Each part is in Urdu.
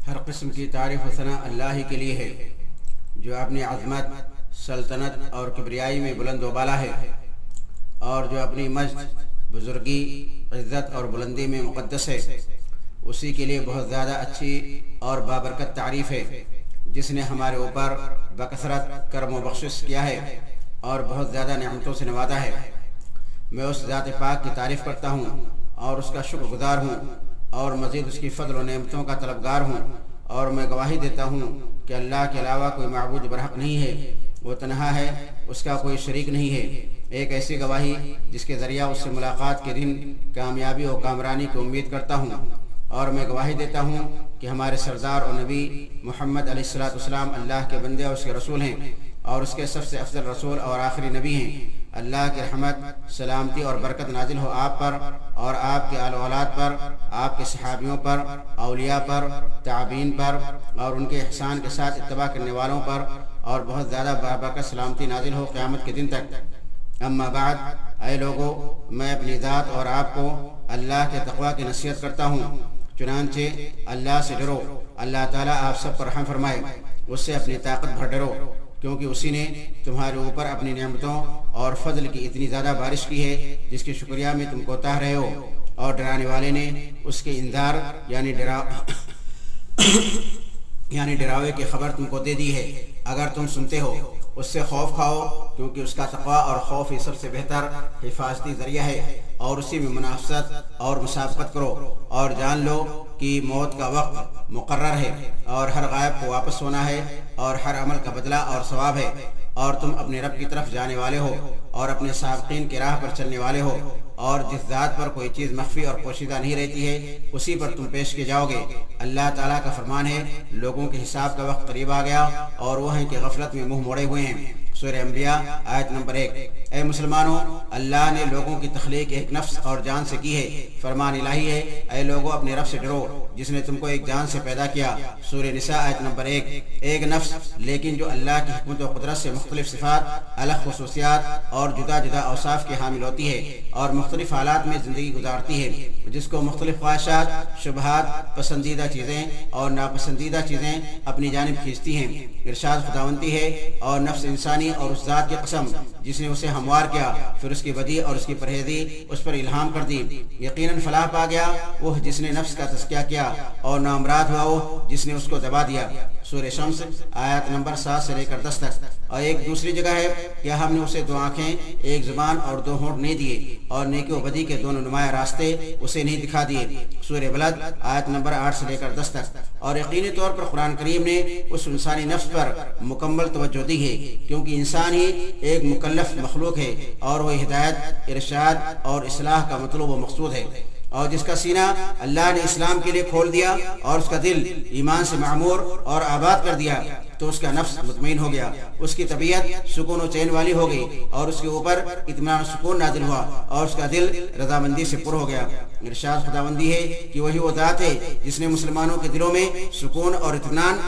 ہر قسم کی تعریف و ثنا اللہ ہی کے لیے ہے جو اپنی عظمت، سلطنت اور کبریائی میں بلند و بالا ہے، اور جو اپنی مجد، بزرگی، عزت اور بلندی میں مقدس ہے۔ اسی کے لیے بہت زیادہ اچھی اور بابرکت تعریف ہے، جس نے ہمارے اوپر بکثرت کرم و بخشش کیا ہے اور بہت زیادہ نعمتوں سے نوازا ہے۔ میں اس ذات پاک کی تعریف کرتا ہوں اور اس کا شکر گزار ہوں، اور مزید اس کی فضل و نعمتوں کا طلبگار ہوں، اور میں گواہی دیتا ہوں کہ اللہ کے علاوہ کوئی معبود برحق نہیں ہے، وہ تنہا ہے، اس کا کوئی شریک نہیں ہے۔ ایک ایسی گواہی جس کے ذریعہ اس سے ملاقات کے دن کامیابی و کامرانی کی امید کرتا ہوں، اور میں گواہی دیتا ہوں کہ ہمارے سردار اور نبی محمد علیہ السلام اللہ کے بندے اور اس کے رسول ہیں، اور اس کے سب سے افضل رسول اور آخری نبی ہیں۔ اللہ کی رحمت، سلامتی اور برکت نازل ہو آپ پر اور آپ کے آل و اولاد پر، آپ کے صحابیوں پر، اولیاء پر، تابعین پر اور ان کے احسان کے ساتھ اتباع کرنے والوں پر، اور بہت زیادہ بابرکت سلامتی نازل ہو قیامت کے دن تک۔ اما بعد، اے لوگو، میں اپنی ذات اور آپ کو اللہ کے تقوی کی نصیحت کرتا ہوں۔ چنانچہ اللہ سے ڈرو، اللہ تعالیٰ آپ سب پر رحم فرمائے۔ اس سے اپنی طاقت بھر ڈرو، کیونکہ اسی نے تمہارے اوپر اپنی نعمتوں اور فضل کی اتنی زیادہ بارش کی ہے جس کے شکریہ میں تم کوتاہ رہے ہو، اور ڈرانے والے نے اس کے انذار یعنی ڈراوے کی خبر تم کو دے دی ہے۔ اگر تم سنتے ہو، اس سے خوف کھاؤ، کیونکہ اس کا تقوی اور خوف ہی سب سے بہتر حفاظتی ذریعہ ہے، اور اسی میں منافست اور مسابقت کرو، اور جان لو کہ موت کا وقت مقرر ہے، اور ہر غائب کو واپس ہونا ہے، اور ہر عمل کا بدلہ اور ثواب ہے، اور تم اپنے رب کی طرف جانے والے ہو، اور اپنے سابقین کی راہ پر چلنے والے ہو، اور جس ذات پر کوئی چیز مخفی اور پوشیدہ نہیں رہتی ہے اسی پر تم پیش کیے جاؤ گے۔ اللہ تعالیٰ کا فرمان ہے، لوگوں کے حساب کا وقت قریب آ گیا اور وہ ہیں کہ غفلت میں منہ موڑے ہوئے ہیں۔ سورہ انبیاء آیت نمبر 1۔ اے مسلمانوں، اللہ نے لوگوں کی تخلیق ایک نفس اور جان سے کی ہے۔ فرمان الہی ہے، اے لوگوں، اپنے رب سے ڈرو جس نے تم کو ایک جان سے پیدا کیا۔ سورہ نساء آیت نمبر 1۔ ایک نفس، لیکن جو اللہ کی حکمت و قدرت سے مختلف صفات، الگ خصوصیات اور جدا جدا اوصاف کے حامل ہوتی ہے، اور مختلف حالات میں زندگی گزارتی ہے، جس کو مختلف خواہشات، شبہات، پسندیدہ چیزیں اور ناپسندیدہ چیزیں اپنی جانب کھینچتی ہیں۔ ارشاد خداوندی ہے، اور نفس انسانی اور اس ذات کی قسم جس نے اسے ہموار کیا، پھر اس کی بدی اور اس کی پرہیزی اس پر الہام کر دی۔ یقیناً فلاح پا گیا وہ جس نے نفس کا تزکیہ کیا، اور نامراد ہوا وہ جس نے اس کو دبا دیا۔ سورہ شمس آیت نمبر 7 سے لے کر 10 تک۔ اور ایک دوسری جگہ ہے، کیا ہم نے اسے 2 آنکھیں، ایک زبان اور 2 ہونٹ نہیں دیے، اور نیکی و بدی کے دونوں نمایاں راستے اسے نہیں دکھا دیے۔ سورہ بلد آیت نمبر 8 سے لے کر 10 تک۔ اور یقینی طور پر قرآن کریم نے اس انسانی نفس پر مکمل توجہ دی ہے، کیونکہ انسان ہی ایک مکلف مخلوق ہے، اور وہ ہدایت، ارشاد اور اصلاح کا مطلوب و مقصود ہے۔ اور جس کا سینہ اللہ نے اسلام کے لیے کھول دیا اور اس کا دل ایمان سے معمور اور آباد کر دیا، تو اس کا نفس مطمئن ہو گیا، اس کی طبیعت سکون و چین والی ہو گئی، اور اس کے اوپر اطمینان و سکون نازل ہوا، اور اس کا دل رضامندی سے پر ہو گیا۔ ارشاد خداوندی ہے کہ وہی وہ ذات ہے جس نے مسلمانوں کے دلوں میں سکون اور اطمینان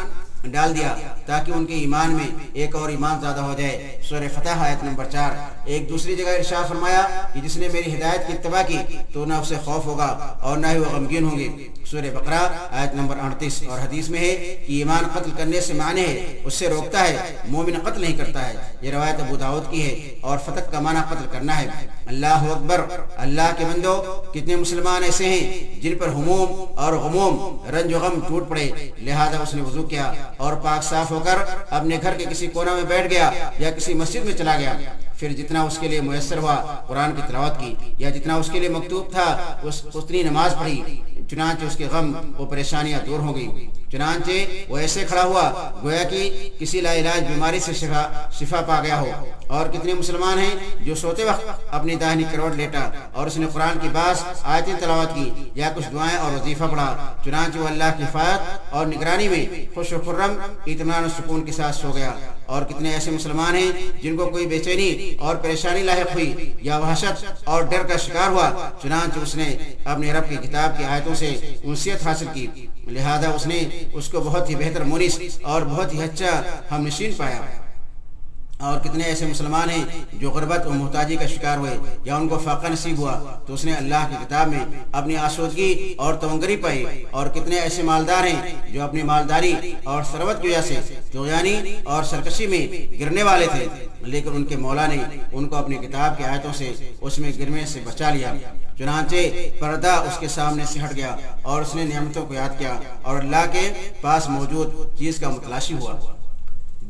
ڈال دیا تاکہ ان کے ایمان میں ایک اور ایمان زیادہ ہو جائے۔ سورہ فتح آیت نمبر 4۔ ایک دوسری جگہ ارشاد فرمایا کہ جس نے میری ہدایت کی اتباع کی تو نہ اسے خوف ہوگا اور نہ ہی وہ غمگین ہوں گے۔ سورہ بقرہ آیت نمبر 38۔ اور حدیث میں ہے کہ ایمان قتل کرنے سے معنی ہے اس سے روکتا ہے، مومن قتل نہیں کرتا ہے۔ یہ روایت ابو داؤد کی ہے، اور فتق کا معنی قتل کرنا ہے۔ اللہ اکبر۔ اللہ کے بندو، کتنے مسلمان ایسے ہیں جن پر ہموم اور غموم، رنج و غم ٹوٹ پڑے، لہذا اس نے وضو کیا اور پاک صاف ہو کر اپنے گھر کے کسی کونا میں بیٹھ گیا یا کسی مسجد میں چلا گیا، پھر جتنا اس کے لیے میسر ہوا قرآن کی تلاوت کی، یا جتنا اس کے لیے مکتوب تھا اتنی نماز پڑھی، چنانچہ اس کے غم و پریشانیاں دور ہو گئی۔ چنانچہ وہ ایسے کھڑا ہوا گویا کہ کسی لا علاج بیماری سے شفا پا گیا ہو۔ اور کتنے مسلمان ہیں جو سوتے وقت اپنی داہنی کروٹ لیٹا اور اس نے قرآن کی بعض آیتیں تلاوت کی یا کچھ دعائیں اور وظیفہ پڑھا، چنانچہ وہ اللہ کی حفاظت اور نگرانی میں خوش و خرم، اطمینان و سکون کے ساتھ سو گیا۔ اور کتنے ایسے مسلمان ہیں جن کو کوئی بے چینی اور پریشانی لاحق ہوئی یا وحشت اور ڈر کا شکار ہوا، چنانچہ اس نے اپنے رب کی کتاب کی آیتوں سے انسیت حاصل کی، لہذا اس نے اس کو بہت ہی بہتر مونس اور بہت ہی اچھا ہم نشین پایا۔ اور کتنے ایسے مسلمان ہیں جو غربت و محتاجی کا شکار ہوئے یا ان کو فاقہ نصیب ہوا تو اس نے اللہ کی کتاب میں اپنی آسودگی اور تونگری پائی، اور کتنے ایسے مالدار ہیں جو اپنی مالداری اور ثروت کی وجہ سے طغیانی اور سرکشی میں گرنے والے تھے، لیکن ان کے مولا نے ان کو اپنی کتاب کی آیتوں سے اس میں گرنے سے بچا لیا۔ چنانچہ پردہ اس کے سامنے سے ہٹ گیا اور اس نے نعمتوں کو یاد کیا اور اللہ کے پاس موجود چیز کا متلاشی ہوا۔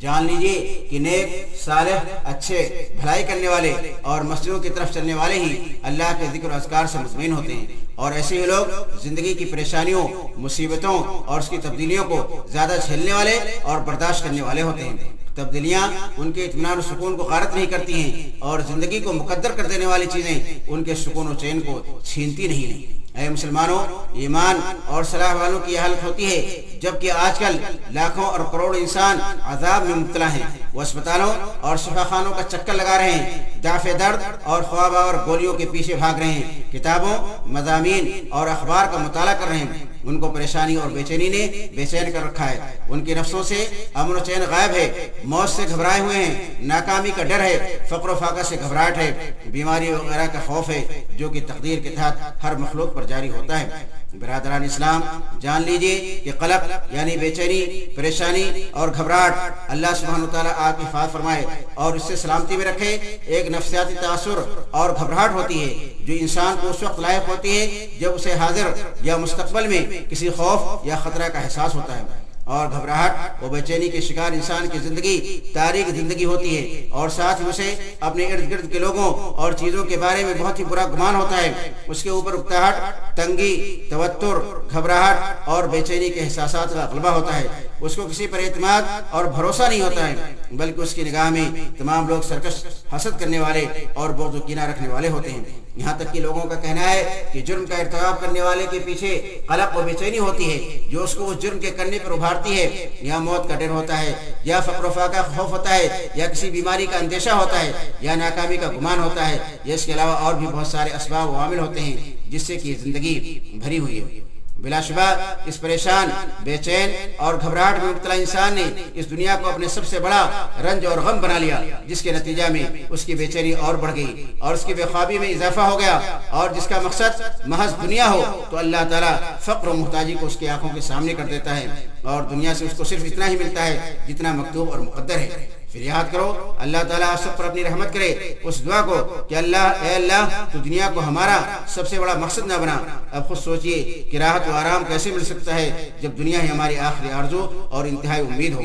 جان لیجئے کہ نیک، صالح، اچھے، بھلائی کرنے والے اور مسجدوں کی طرف چلنے والے ہی اللہ کے ذکر و اذکار سے مطمئن ہوتے ہیں، اور ایسے ہی لوگ زندگی کی پریشانیوں، مصیبتوں اور اس کی تبدیلیوں کو زیادہ جھیلنے والے اور برداشت کرنے والے ہوتے ہیں۔ تبدیلیاں ان کے اطمینان و سکون کو غارت نہیں کرتی ہیں، اور زندگی کو مقدر کر دینے والی چیزیں ان کے سکون و چین کو چھینتی نہیں ہیں۔ اے مسلمانوں، ایمان اور صلاح والوں کی یہ حالت ہوتی ہے جبکہ آج کل لاکھوں اور کروڑوں انسان عذاب میں مبتلا ہیں، وہ اسپتالوں اور شفا خانوں کا چکر لگا رہے ہیں، دافع درد اور خواب اور گولیوں کے پیچھے بھاگ رہے ہیں، کتابوں، مضامین اور اخبار کا مطالعہ کر رہے ہیں۔ ان کو پریشانی اور بے چینی نے بے چین کر رکھا ہے، ان کی نفسوں سے امن و چین غائب ہے، موت سے گھبرائے ہوئے ہیں، ناکامی کا ڈر ہے، فقر و فاقہ سے گھبراہٹ ہے، بیماری وغیرہ کا خوف ہے جو کہ تقدیر کے تحت ہر مخلوق پر جاری ہوتا ہے۔ برادران اسلام، جان لیجئے کہ قلق یعنی بے چینی، پریشانی اور گھبراہٹ اللہ سبحانہ وتعالیٰ آپ کی حفاظت فرمائے اور اس سے سلامتی میں رکھے، ایک نفسیاتی تاثر اور گھبراہٹ ہوتی ہے جو انسان کو اس وقت لاحق ہوتی ہے جب اسے حاضر یا مستقبل میں کسی خوف یا خطرہ کا احساس ہوتا ہے، اور گھبراہٹ و بے چینی کے شکار انسان کی زندگی تاریک زندگی ہوتی ہے، اور ساتھ ہی اسے اپنے ارد گرد کے لوگوں اور چیزوں کے بارے میں بہت ہی برا گمان ہوتا ہے، اس کے اوپر اکتاہٹ، تنگی، توتر، گھبراہٹ اور بے چینی کے احساسات کا غلبہ ہوتا ہے، اس کو کسی پر اعتماد اور بھروسہ نہیں ہوتا ہے، بلکہ اس کی نگاہ میں تمام لوگ سرکش، حسد کرنے والے اور بغض و کینہ رکھنے والے ہوتے ہیں، یہاں تک کہ لوگوں کا کہنا ہے کہ جرم کا ارتکاب کرنے والے کے پیچھے قلق و بے چینی ہوتی ہے جو اس کو اس جرم کے کرنے پر ابھارتی ہے، یا موت کا ڈر ہوتا ہے، یا فقر و فاقہ کا خوف ہوتا ہے، یا کسی بیماری کا اندیشہ ہوتا ہے، یا ناکامی کا گمان ہوتا ہے، یا اس کے علاوہ اور بھی بہت سارے اسباب و عوامل ہوتے ہیں جس سے کہ زندگی بھری ہوئی ہے۔ بلا شبہ اس پریشان، بے چین اور گھبراہٹ میں مبتلا انسان نے اس دنیا کو اپنے سب سے بڑا رنج اور غم بنا لیا، جس کے نتیجہ میں اس کی بے چینی اور بڑھ گئی اور اس کی بے خوابی میں اضافہ ہو گیا، اور جس کا مقصد محض دنیا ہو تو اللہ تعالیٰ فقر و محتاجی کو اس کی آنکھوں کے سامنے کر دیتا ہے، اور دنیا سے اس کو صرف اتنا ہی ملتا ہے جتنا مکتوب اور مقدر ہے۔ پھر یاد کرو، اللہ تعالیٰ آپ سب پر اپنی رحمت کرے اس دعا کو کہ اے اللہ تو دنیا کو ہمارا سب سے بڑا مقصد نہ بنا۔ اب خود سوچئے کہ راحت و آرام کیسے مل سکتا ہے جب دنیا ہی ہماری آخری آرزو اور انتہائی امید ہو،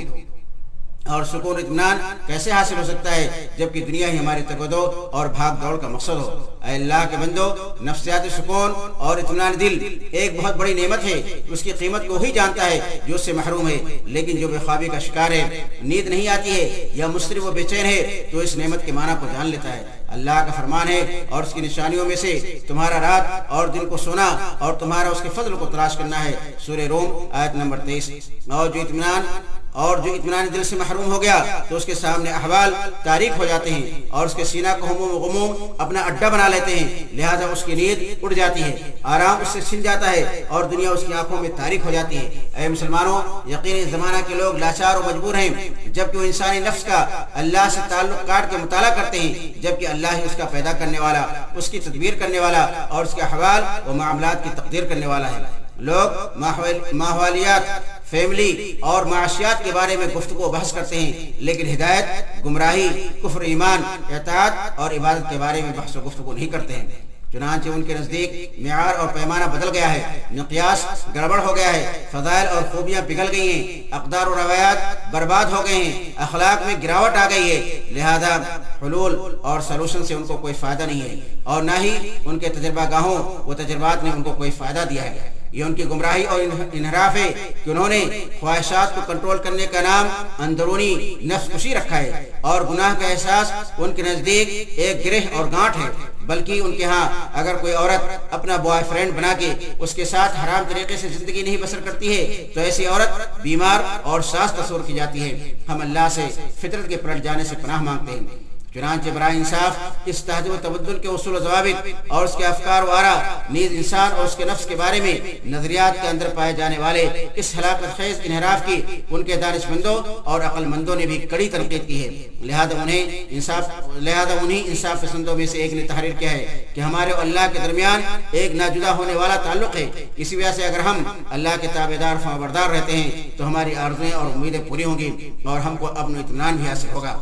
اور سکون اطمینان کیسے حاصل ہو سکتا ہے جبکہ دنیا ہی ہماری تگودو اور بھاگ دوڑ کا مقصد ہو۔ اے اللہ کے بندو، نفسیاتی سکون اور اطمینان دل ایک بہت بڑی نعمت ہے، اس کی قیمت کو وہی جانتا ہے جو اس سے محروم ہے، لیکن جو بے خوابی کا شکار ہے، نیند نہیں آتی ہے یا مضطرب و بے چین ہے تو اس نعمت کے معنی کو جان لیتا ہے۔ اللہ کا فرمان ہے، اور اس کی نشانیوں میں سے تمہارا رات اور دن کو سونا اور تمہارا اس کے فضل کو تلاش کرنا ہے۔ سورہ روم آیت نمبر 23۔ اور جو اطمینان دل سے محروم ہو گیا تو اس کے سامنے احوال تاریک ہو جاتے ہیں اور اس کے سینہ کو ہموم و غموم اپنا اڈا بنا لیتے ہیں، لہذا اس کی نیند اڑ جاتی ہے، آرام اس سے چھن جاتا ہے اور دنیا اس کی آنکھوں میں تاریک ہو جاتی ہے۔ اے مسلمانوں، یقینی زمانہ کے لوگ لاچار و مجبور ہیں، جبکہ وہ انسانی نفس کا اللہ سے تعلق کاٹ کے مطالعہ کرتے ہیں، جبکہ اللہ ہی اس کا پیدا کرنے والا، اس کی تدبیر کرنے والا اور اس کے احوال و معاملات کی تقدیر کرنے والا ہے۔ لوگ ماحولیات، فیملی اور معاشیات کے بارے میں گفتگو بحث کرتے ہیں، لیکن ہدایت، گمراہی، کفر، ایمان، اطاعت اور عبادت کے بارے میں بحث و گفتگو نہیں کرتے ہیں۔ چنانچہ ان کے نزدیک معیار اور پیمانہ بدل گیا ہے، مقیاس گڑبڑ ہو گیا ہے، فضائل اور خوبیاں پگھل گئی ہیں، اقدار و روایات برباد ہو گئے ہیں، اخلاق میں گراوٹ آ گئی ہے، لہذا حلول اور سلوشن سے ان کو کوئی فائدہ نہیں ہے، اور نہ ہی ان کے تجربہ گاہوں و تجربات نے ان کو کوئی فائدہ دیا ہے۔ یہ ان کی گمراہی اور انحراف ہے کہ انہوں نے خواہشات کو کنٹرول کرنے کا نام اندرونی نفس کشی رکھا ہے، اور گناہ کا احساس ان کے نزدیک ایک گرہ اور گانٹھ ہے، بلکہ ان کے ہاں اگر کوئی عورت اپنا بوائے فرینڈ بنا کے اس کے ساتھ حرام طریقے سے زندگی نہیں بسر کرتی ہے تو ایسی عورت بیمار اور ساز تصور کی جاتی ہے۔ ہم اللہ سے فطرت کے پلٹ جانے سے پناہ مانگتے ہیں۔ چنانچہ برائے انصاف اس تہذیب و تبدل کے اصول و ضوابط اور اس کے افکار و آرا نیز انسان اور اس کے نفس کے بارے میں نظریات کے اندر پائے جانے والے اس ہلاکت خیز انحراف کی ان کے دانش مندوں اور عقل مندوں نے بھی کڑی تنقید کی ہے۔ لہذا انہیں انصاف پسندوں میں سے ایک نے تحریر کیا ہے کہ ہمارے اور اللہ کے درمیان ایک ناجدا ہونے والا تعلق ہے، اسی وجہ سے اگر ہم اللہ کے تابعدار فرمانبردار رہتے ہیں تو ہماری آرزویں اور امیدیں پوری ہوں گی اور ہم کو امن و اطمینان بھی حاصل ہوگا۔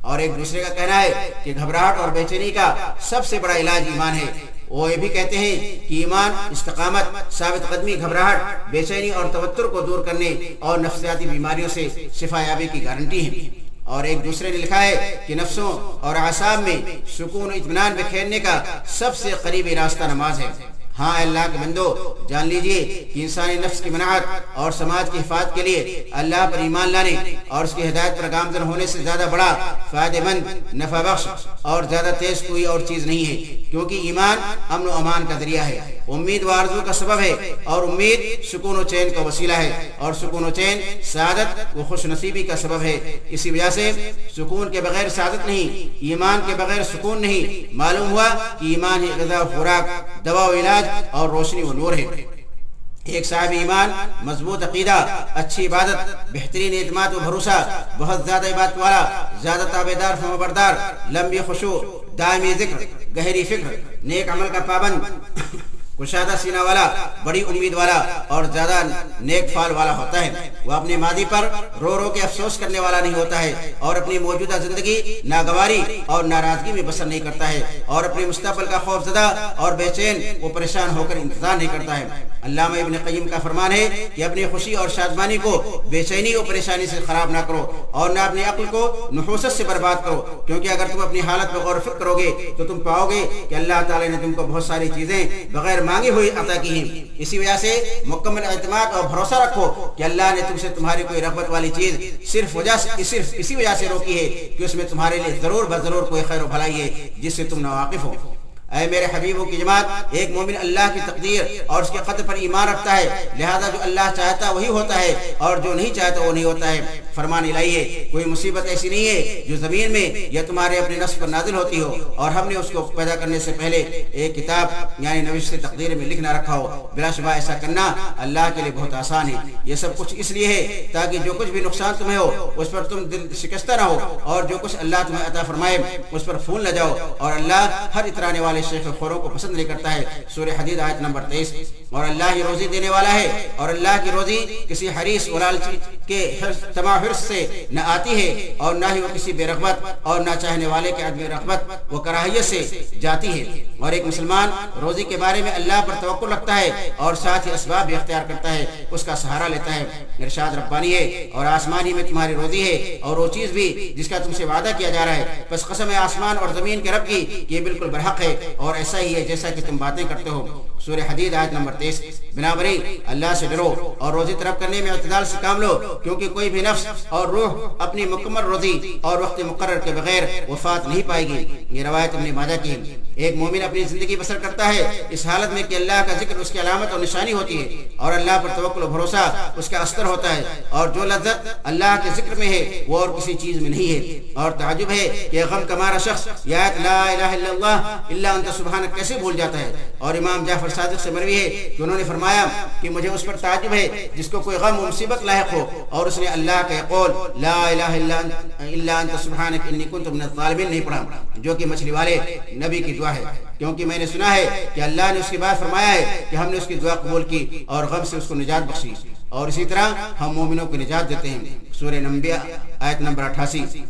اور ایک دوسرے کا کہنا ہے کہ گھبراہٹ اور بے چینی کا سب سے بڑا علاج ایمان ہے۔ وہ یہ بھی کہتے ہیں کہ ایمان استقامت، ثابت قدمی، گھبراہٹ، بے چینی اور توتر کو دور کرنے اور نفسیاتی بیماریوں سے شفا یابی کی گارنٹی ہے۔ اور ایک دوسرے نے لکھا ہے کہ نفسوں اور اعصاب میں سکون و اطمینان بکھیرنے کا سب سے قریبی راستہ نماز ہے۔ ہاں اللہ کے بندو، جان لیجئے کہ انسانی نفس کی مناعت اور سماج کی حفاظت کے لیے اللہ پر ایمان لانے اور اس کی ہدایت پر گامزن ہونے سے زیادہ بڑا فائدہ مند، نفع بخش اور زیادہ تیز کوئی اور چیز نہیں ہے، کیونکہ ایمان امن و امان کا ذریعہ ہے، امید و آرزو کا سبب ہے، اور امید سکون و چین کا وسیلہ ہے، اور سکون و چین سعادت و خوش نصیبی کا سبب ہے۔ اسی وجہ سے سکون کے بغیر سعادت نہیں، ایمان کے بغیر سکون نہیں۔ معلوم ہوا کہ ایمان ہی غذا و خوراک، دوا و علاج اور روشنی و نور ہے۔ ایک صاحب ایمان، مضبوط عقیدہ، اچھی عبادت، بہترین اعتماد و بھروسہ، بہت زیادہ عبادت والا، زیادہ تابعدار فرمانبردار، لمبی خشوع، دائمی ذکر، گہری فکر، نیک عمل کا پابند، کشادہ سینہ والا، بڑی امید والا اور زیادہ نیک فال والا ہوتا ہے۔ وہ اپنے ماضی پر رو رو کے افسوس کرنے والا نہیں ہوتا ہے اور اپنی موجودہ زندگی ناگواری اور ناراضگی میں بسر نہیں کرتا ہے، اور اپنے مستقبل کا خوف زدہ اور بے چین وہ پریشان ہو کر انتظار نہیں کرتا ہے۔ علامہ ابن قیم کا فرمان ہے کہ اپنی خوشی اور شادمانی کو بے چینی اور پریشانی سے خراب نہ کرو اور نہ اپنی عقل کو نحوست سے برباد کرو، کیونکہ اگر تم اپنی حالت پر غور و فکر کرو گے تو تم پاؤ گے کہ اللہ تعالی نے تم کو بہت ساری چیزیں بغیر مانگی ہوئی عطا کی ہیں۔ اسی وجہ سے مکمل اعتماد اور بھروسہ رکھو کہ اللہ نے تم سے تمہاری کوئی رغبت والی چیز صرف اسی وجہ سے روکی ہے کہ اس میں تمہارے لیے ضرور بضرور کوئی خیر و بھلائی ہے جس سے تم ناواقف ہو۔ اے میرے حبیبوں کی جماعت، ایک مومن اللہ کی تقدیر اور اس کے قدر پر ایمان رکھتا ہے، لہذا جو اللہ چاہتا وہی ہوتا ہے اور جو نہیں چاہتا وہ نہیں ہوتا ہے۔ فرمان الہی ہے، کوئی مصیبت ایسی نہیں ہے جو زمین میں یا تمہارے اپنے نفس پر نازل ہوتی ہو اور ہم نے اس کو پیدا کرنے سے پہلے ایک کتاب یعنی نوشت تقدیر میں لکھ نہ رکھا ہو۔ بلا شبہ ایسا کرنا اللہ کے لیے بہت آسان ہے۔ یہ سب کچھ اس لیے ہے تاکہ جو کچھ بھی نقصان تمہیں ہو اس پر تم دل شکستہ نہ ہو، اور جو کچھ اللہ تمہیں عطا فرمائے اس پر پھول نہ جاؤ، اور اللہ ہر اترانے والے شیخ خوروں کو پسند نہیں کرتا ہے۔ سورہ حدید آیت نمبر 23۔ اور اللہ ہی روزی دینے والا ہے، اور اللہ کی روزی کسی حریص و لالچی کے تمام حرص سے نہ آتی ہے، اور نہ ہی وہ کسی بے رغبت اور نہ چاہنے والے کے عدم رغبت و کراہیت سے جاتی ہے۔ اور ایک مسلمان روزی کے بارے میں اللہ پر توکل رکھتا ہے اور ساتھ ہی اسباب بھی اختیار کرتا ہے، اس کا سہارا لیتا ہے۔ ارشاد ربانی ہے، اور آسمانی میں تمہاری روزی ہے اور وہ چیز بھی جس کا تم سے وعدہ کیا جا رہا ہے، بس قسم ہے آسمان اور زمین کے رب کی، یہ بالکل برحق ہے اور ایسا ہی ہے جیسا کہ تم باتیں کرتے ہو۔ سورہ حدید آیت نمبر 23۔ بنابراین اللہ سے ڈرو اور روزی طلب کرنے میں اعتدال سے کام لو، کیونکہ کوئی بھی نفس اور روح اپنی مکمل روزی اور وقت مقرر کے بغیر وفات نہیں پائے گی۔ یہ روایت ابن ماجہ کی ہے۔ ایک مومن اپنی زندگی بسر کرتا ہے اس حالت میں کہ اللہ کا ذکر اس کی علامت اور نشانی ہوتی ہے اور اللہ پر توکل و بھروسہ اس کا استر ہوتا ہے، اور جو لذت اللہ کے ذکر میں ہے وہ اور کسی چیز میں نہیں ہے۔ اور تعجب ہے کہ غم کا مارا شخص یا لا الہ الا اللہ الا انت سبحانک کیسے بھول جاتا ہے۔ اور امام جعفر صادق سے مروی ہے کہ انہوں نے فرمایا کہ مجھے اس پر تعجب ہے جس کو کوئی غم و مصیبت لاحق ہو اور اس نے اللہ کا قول لا الہ الا انت سبحانک انی کنت من الظالمین نہیں پڑھا، جو کہ مچھلی والے نبی کی دعا ہے، کیونکہ میں نے سنا ہے کہ اللہ نے اس کے بعد فرمایا ہے کہ ہم نے اس کی دعا قبول کی اور غم سے اس کو نجات بخشی، اور اسی طرح ہم مومنوں کو نجات دیتے ہیں۔ سورہ انبیاء آیت نمبر 88۔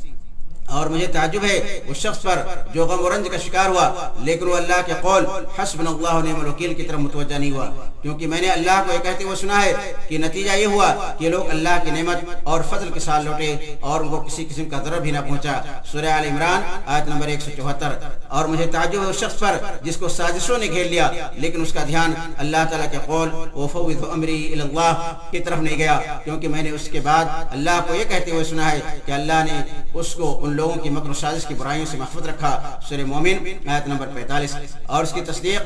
اور مجھے تعجب ہے اس شخص پر جو غم و رنج کا شکار ہوا لیکن وہ اللہ کے قول حسبنا اللہ و نعم الوکیل کی طرف متوجہ نہیں ہوا، کیونکہ میں نے اللہ کو یہ کہتے ہوئے سنا ہے کہ نتیجہ یہ ہوا کہ لوگ اللہ کی نعمت اور فضل کے ساتھ لوٹے اور ان کو کسی قسم کا ضرر بھی نہ پہنچا۔ سورہ آل عمران آیت نمبر 174۔ اور مجھے تعجب ہے اس شخص پر جس کو سازشوں نے گھیر لیا لیکن اس کا دھیان اللہ تعالیٰ کے قول وفوض امری الی اللہ کی طرف نہیں گیا، کیونکہ میں نے اس کے بعد اللہ کو یہ کہتے ہوئے سنا ہے کہ اللہ نے اس کو ان لوگوں کی مکر و سازش کی برائیوں سے محفوظ رکھا۔ سورہ مومن آیت نمبر 45۔ اور اس کی تصدیق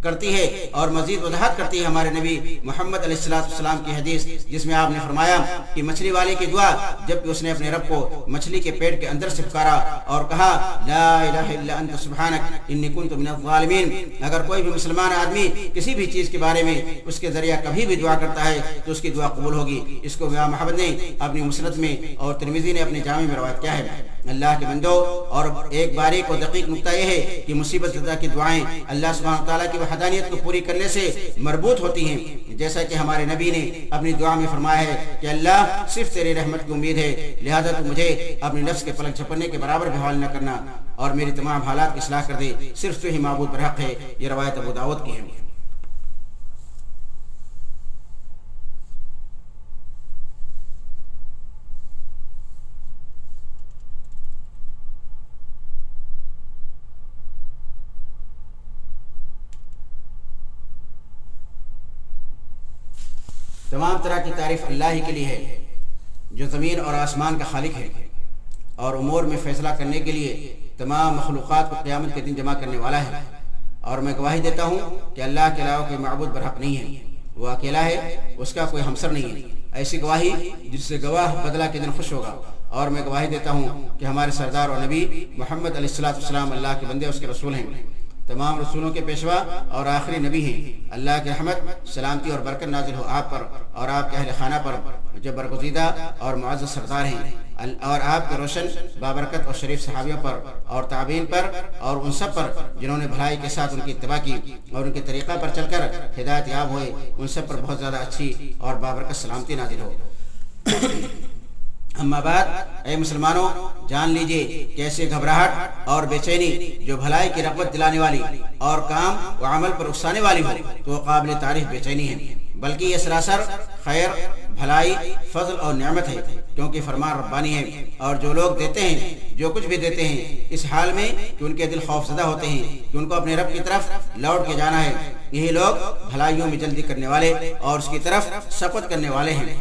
کرتی ہے اور مزید وضاحت کرتی ہے ہمارے نبی محمد علیہ السلام کی حدیث، جس میں آپ نے فرمایا کہ مچھلی والے کی دعا جب کہ اس نے اپنے رب کو مچھلی کے پیٹ کے اندر سے پکارا اور کہا لا الہ الا انت سبحانک انی کنت من الظالمین، اگر کوئی بھی مسلمان آدمی کسی بھی چیز کے بارے میں اس کے ذریعہ کبھی بھی دعا کرتا ہے تو اس کی دعا قبول ہوگی۔ اس کو امام احمد نے اپنی مسند میں اور ترمذی نے اپنے جامع میں روایت کیا ہے۔ اللہ کے بندو، اور ایک باریک اور دقیق نقطہ یہ ہے کہ مصیبت زدہ کی دعائیں اللہ سبحانہ تعالیٰ کی وحدانیت کو پوری کرنے سے مربوط ہوتی ہیں، جیسا کہ ہمارے نبی نے اپنی دعا میں فرمایا ہے کہ اللہ صرف تیری رحمت کی امید ہے، لہذا تو مجھے اپنے نفس کے پلک جھپکنے کے برابر بھی حوالہ نہ کرنا اور میری تمام حالات کی اصلاح کر دے، صرف تو ہی معبود برحق ہے۔ یہ روایت ابو داؤد کی ہے۔ تمام طرح کی تعریف اللہ ہی کے لیے ہے جو زمین اور آسمان کا خالق ہے اور امور میں فیصلہ کرنے کے لیے تمام مخلوقات کو قیامت کے دن جمع کرنے والا ہے، اور میں گواہی دیتا ہوں کہ اللہ کے علاوہ کوئی معبود برحق نہیں ہے، وہ اکیلا ہے، اس کا کوئی ہمسر نہیں ہے۔ ایسی گواہی جس سے گواہ بدلہ کے دن خوش ہوگا، اور میں گواہی دیتا ہوں کہ ہمارے سردار اور نبی محمد علیہ السلام اللہ کے بندے اس کے رسول ہیں، تمام رسولوں کے پیشوا اور آخری نبی ہیں۔ اللہ کی رحمت، سلامتی اور برکت نازل ہو آپ پر اور آپ کے اہل خانہ پر جو برگزیدہ اور معزز سردار ہیں، اور آپ کے روشن بابرکت اور شریف صحابیوں پر اور تابعین پر اور ان سب پر جنہوں نے بھلائی کے ساتھ ان کی اتباع کی اور ان کے طریقہ پر چل کر ہدایت یاب ہوئے، ان سب پر بہت زیادہ اچھی اور بابرکت سلامتی نازل ہو۔ اما بعد، اے مسلمانوں، جان لیجئے کہ ایسی گھبراہٹ اور بے چینی جو بھلائی کی رغبت دلانے والی اور کام و عمل پر اکسانے والی ہو تو وہ قابل تعریف بے چینی ہے، بلکہ یہ سراسر خیر، بھلائی، فضل اور نعمت ہے، کیونکہ فرمان ربانی ہے، اور جو لوگ دیتے ہیں، جو کچھ بھی دیتے ہیں، اس حال میں کہ ان کے دل خوف زدہ ہوتے ہیں کہ ان کو اپنے رب کی طرف لوٹ کے جانا ہے، یہی لوگ بھلائیوں میں جلدی کرنے والے اور اس کی طرف سبقت کرنے والے ہیں۔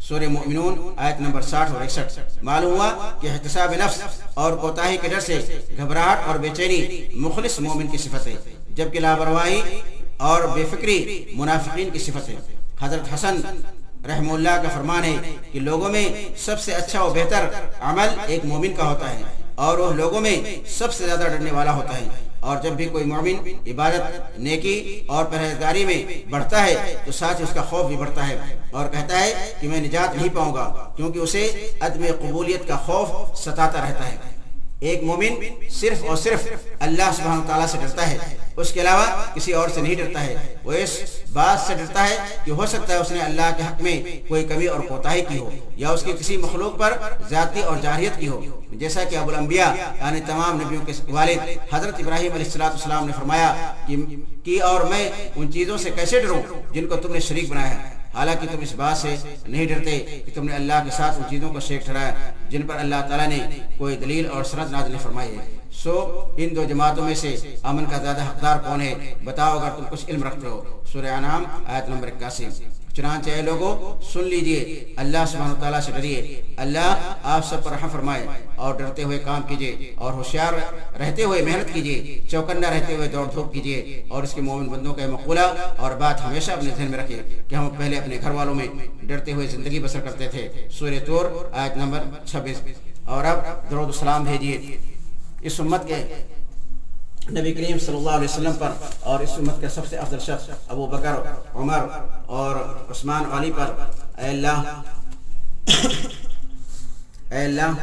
سورہ مومنون آیت نمبر 60 اور 61۔ معلوم ہوا کہ احتساب نفس اور کوتاہی کے ڈر سے گھبراہٹ اور بے چینی مخلص مومن کی صفت ہے، جبکہ لاپرواہی اور بے فکری منافقین کی صفت ہے۔ حضرت حسن رحمہ اللہ کا فرمان ہے کہ لوگوں میں سب سے اچھا و بہتر عمل ایک مومن کا ہوتا ہے، اور وہ لوگوں میں سب سے زیادہ ڈرنے والا ہوتا ہے، اور جب بھی کوئی مومن عبادت، نیکی اور پرہیزگاری میں بڑھتا ہے تو ساتھ اس کا خوف بھی بڑھتا ہے اور کہتا ہے کہ میں نجات نہیں پاؤں گا، کیونکہ اسے عدم قبولیت کا خوف ستاتا رہتا ہے۔ ایک مومن صرف اور صرف اللہ سبحانہ تعالیٰ سے ڈرتا ہے، اس کے علاوہ کسی اور سے نہیں ڈرتا ہے۔ وہ اس بات سے ڈرتا ہے کہ ہو سکتا ہے اس نے اللہ کے حق میں کوئی کمی اور کوتاہی کی ہو، یا اس کی کسی مخلوق پر زیادتی اور جارحیت کی ہو، جیسا کہ ابو الانبیاء یعنی تمام نبیوں کے والد حضرت ابراہیم علیہ السلام نے فرمایا کہ اور میں ان چیزوں سے کیسے ڈروں جن کو تم نے شریک بنایا ہے، حالانکہ تم اس بات سے نہیں ڈرتے کہ تم نے اللہ کے ساتھ ان چیزوں کو شریک ٹھہرایا جن پر اللہ تعالیٰ نے کوئی دلیل اور سند نازل فرمائی ہے۔ سو ان دو جماعتوں میں سے امن کا زیادہ حقدار کون ہے؟ بتاؤ اگر تم کچھ علم رکھتے ہو۔ سورہ انعام آیت نمبر 81۔ چنانچہ اے لوگو، سن لیجئے، اللہ سبحانہ تعالیٰ سے ڈریے، اللہ آپ سب پر رحم فرمائے، اور ڈرتے ہوئے کام کیجئے اور ہوشیار رہتے ہوئے محنت کیجئے، چوکنا رہتے ہوئے دوڑ دھوپ کیجئے، اور اس کے مومن بندوں کا مقولہ اور بات ہمیشہ اپنے ذہن میں رکھیں کہ ہم پہلے اپنے گھر والوں میں ڈرتے ہوئے زندگی بسر کرتے تھے۔ سورہ طور آیت نمبر 26۔ اور اب درود و سلام بھیجیے اس امت کے نبی کریم صلی اللہ علیہ وسلم پر اور اس امت کے سب سے افضل شخص ابو بکر، عمر اور عثمان علی پر۔ اے اللہ